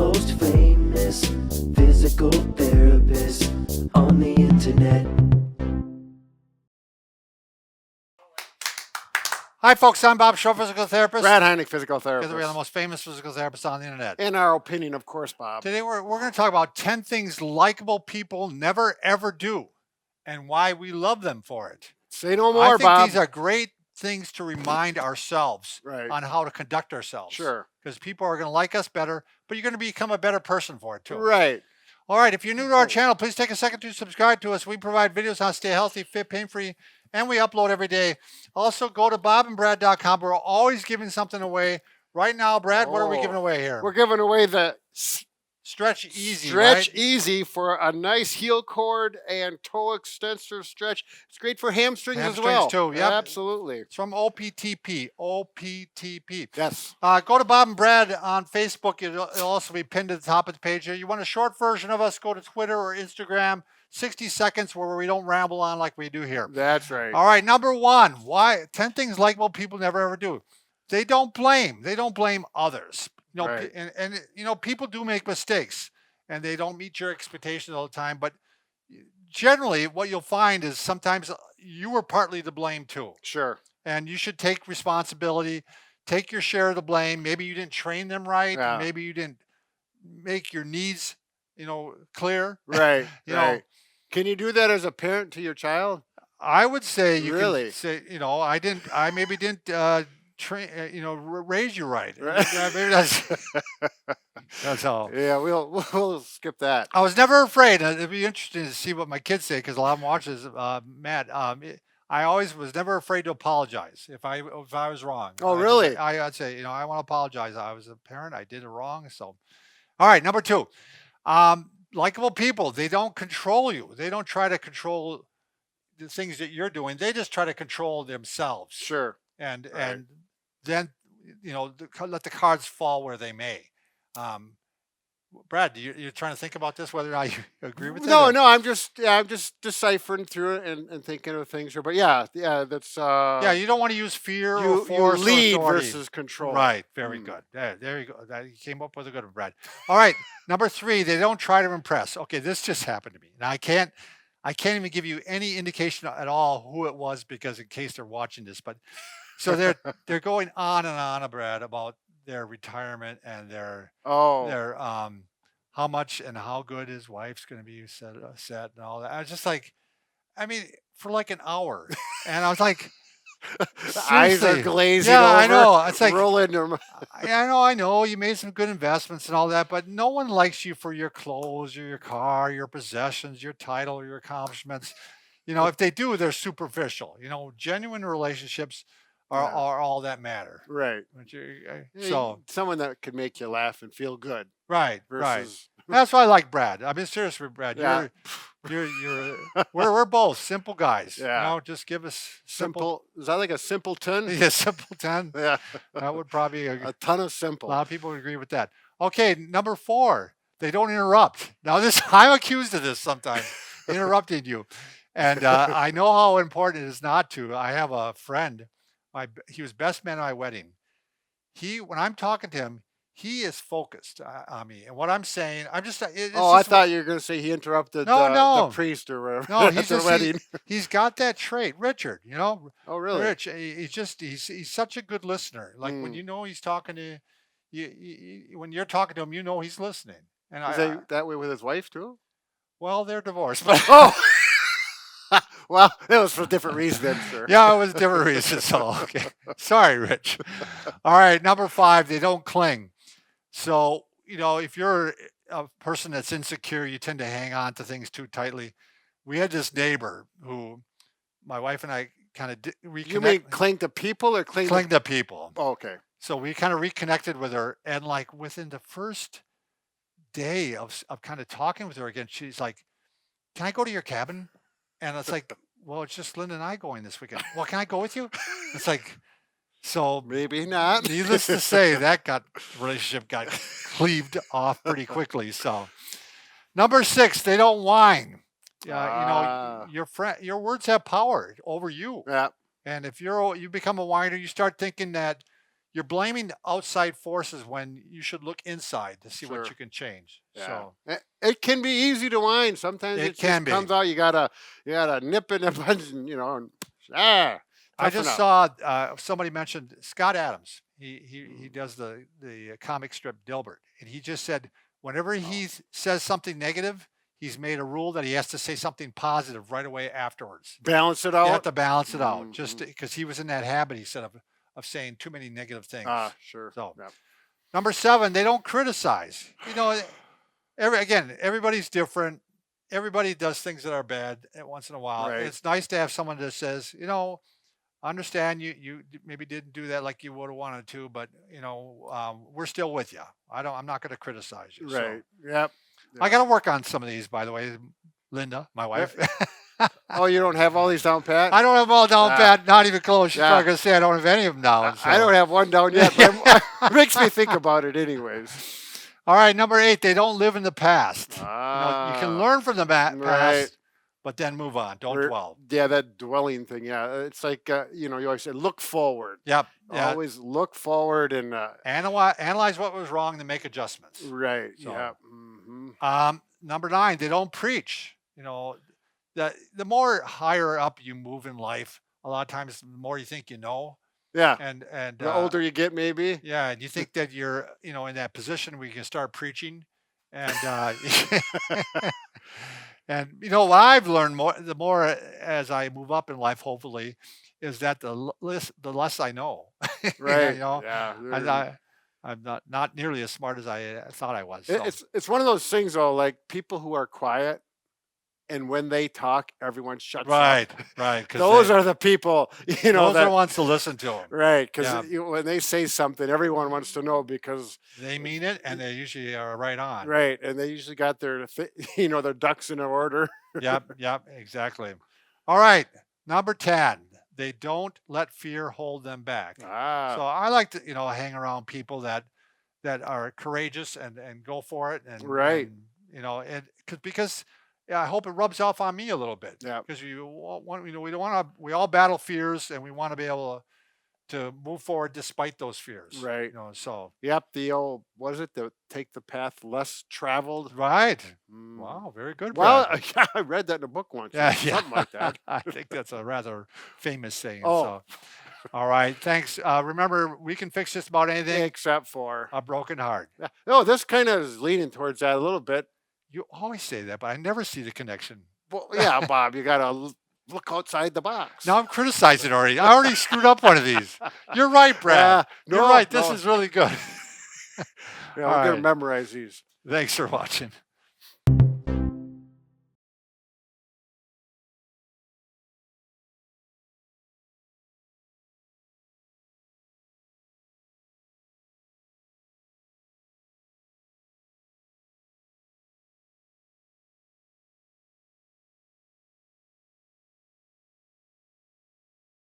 most famous physical therapist on the internet. Hi, folks. I'm Bob Shaw, physical therapist. Brad Heineck, physical Because therapist. we are the most famous physical therapists on the internet. In our opinion, of course, Bob. Today, we're going to talk about 10 things likable people never, ever do and why we love them for it. Say no more, I think Bob. these are great things to remind ourselves Right. on how to conduct ourselves. Sure. Because people are going to like us better, but you're going to become a better person for it, too. Right. All right. If you're new to our channel, please take a second to subscribe to us. We provide videos on how to stay healthy, fit, pain-free, and we upload every day. Also, go to bobandbrad.com. We're always giving something away. Right now, Brad, what are we giving away here? We're giving away the Stretch EZ, Stretch right? EZ for a nice heel cord and toe extensor stretch. It's great for hamstrings as well. Too. Yep. Absolutely. It's from OPTP. OPTP. Yes. Go to Bob and Brad on Facebook. It'll also be pinned to the top of the page here. You want a short version of us, go to Twitter or Instagram. 60 seconds where we don't ramble on like we do here. That's right. All right, number one. Why 10 things likable people never ever do. They don't blame. They don't blame others. You know, Right. and you know, people do make mistakes and they don't meet your expectations all the time. But generally, what you'll find is sometimes you were partly to blame too. Sure. And you should take responsibility, take your share of the blame. Maybe you didn't train them right. Yeah. Maybe you didn't make your needs, clear. Right. You right. know, Can you do that as a parent to your child? I would say you Really? can say, I maybe didn't train, raise you right. Right. Yeah, maybe that's all. Yeah, we'll skip that. I was never afraid. It'd be interesting to see what my kids say because a lot of them watch this. Matt, I always was never afraid to apologize if I was wrong. Oh, really? I'd say, I want to apologize. I was a parent. I did it wrong. So, all right, number two, likable people. They don't control you. They don't try to control the things that you're doing. They just try to control themselves. Sure. And Right. then let the cards fall where they may. Brad, you're trying to think about this, whether or not you agree with it? No, or- no, I'm just deciphering through it and thinking of things here. But yeah, that's Yeah, you don't want to use fear or you force or lead authority. versus control. Right, very good. There you go. You came up with a good one, Brad. All right, number three, they don't try to impress. Okay, this just happened to me. Now I can't even give you any indication at all who it was because in case they're watching this, but so they're going on and on, Brad, about their retirement and their how much and how good his wife's going to be set and all that. I was just like, for like an hour, and I was like, The eyes are seriously. glazing Yeah, over. I know. It's like, rolling them. I know. You made some good investments and all that, but no one likes you for your clothes or your car, your possessions, your title, your accomplishments. If they do, they're superficial. Genuine relationships are all that matter. Right. So someone that could make you laugh and feel good. right. Versus, That's why I like Brad. Seriously, Brad. Yeah. We're both simple guys. Yeah. Just give us simple. Is that like a simpleton? Yeah, simpleton. Yeah. That would probably A ton of a simple. lot of people would agree with that. Okay, number four, they don't interrupt. Now I'm accused of this sometimes, interrupting you. And I know how important it is not to. I have a friend, he was best man at my wedding. When I'm talking to him, he is focused on me. And what I'm saying, I thought you were going to say he interrupted No. the priest or whatever No, at he's their just, wedding. he's got that trait, Richard, Oh, really? Rich, he's such a good listener. Like when he's talking to you, when you're talking to him, he's listening. And Is that way with his wife too? well, they're divorced. But Oh, well, that was for a different reason, then, sir. yeah, it was a different reason. So okay, sorry, Rich. All right, number five, they don't cling. So if you're a person that's insecure, you tend to hang on to things too tightly. We had this neighbor who my wife and I kind of reconnected. You mean cling to people or cling to people? Oh, okay. So we kind of reconnected with her, and like within the first day of kind of talking with her again, she's like, "Can I go to your cabin?" And it's like, "Well, it's just Linda and I going this weekend." "Well, can I go with you?" It's like, so Maybe not. needless to say, relationship got cleaved off pretty quickly. So, number six, they don't whine. Your words have power over you. Yeah. And if you become a whiner, you start thinking that you're blaming outside forces when you should look inside to see Sure. what you can change. Yeah. So It can be easy to whine. Sometimes It it can just be. comes out. You gotta nip it in the bud, and I toughen just up. saw somebody mentioned Scott Adams. He does the comic strip Dilbert, and he just said whenever he says something negative, he's made a rule that he has to say something positive right away afterwards. Balance it You have out. to balance it out, just Mhm. because he was in that habit. He said of saying too many negative things. Sure. So Yep. number 7, they don't criticize. Everybody's different. Everybody does things that are bad once in a while. Right. It's nice to have someone that says, I understand you maybe didn't do that like you would have wanted to, but we're still with you. I'm not going to criticize you. So Right. Yep. I got to work on some of these, by the way. Linda, my wife. Oh, you don't have all these down pat? I don't have them all down Ah. pat, not even close. She's Yeah. not going to say I don't have any of them down. I don't have one down yet, but it makes me think about it anyways. All right, number 8, they don't live in the past. You Ah. can learn from the past, Right. but then move on. Don't dwell. Yeah, that dwelling thing. Yeah, it's like you always say, look forward. Yep. Yeah. Always look forward and Analyze what was wrong and make adjustments. right. So, Yeah. Mm-hmm. Number 9, they don't preach. The more higher up you move in life, a lot of times the more you think you know, Yeah. and The older you get, maybe. yeah, and you think that you're in that position where you can start preaching, and and what I've learned the more as I move up in life, hopefully, is that the less I know. Right. Yeah, Yeah. I'm not nearly as smart as I thought I was. It's one of those things though, like people who are quiet, and when they talk, everyone shuts Right, up. right. 'Cause Those are the people, those are that the ones to listen to them. right, because Yeah. when they say something, everyone wants to know because They mean it, and they usually are right on. right, and they usually got their their ducks in order. Yep, exactly. All right, number 10. They don't let fear hold them back. So I like to, hang around people that are courageous and go for it, and Right. and because I hope it rubs off on me a little bit. Yeah. Because we don't want to. We all battle fears, and we want to be able to move forward despite those fears. Right. So Yep, the old take the path less traveled. right. Mm. Wow, very good. Well, Brad. yeah, I read that in a book once. Yeah, Something like that. I think that's a rather famous saying. Oh. So, all right, thanks. Remember, we can fix just about anything. Except for A broken heart. yeah. No, this kind of is leaning towards that a little bit. You always say that, but I never see the connection. Well, yeah, Bob, you gotta look outside the box. Now I'm criticizing already. I already screwed up one of these. You're right, Brad. Yeah, You're no, right. This no. is really good. Yeah, All I'm gonna right. memorize these. Thanks for watching.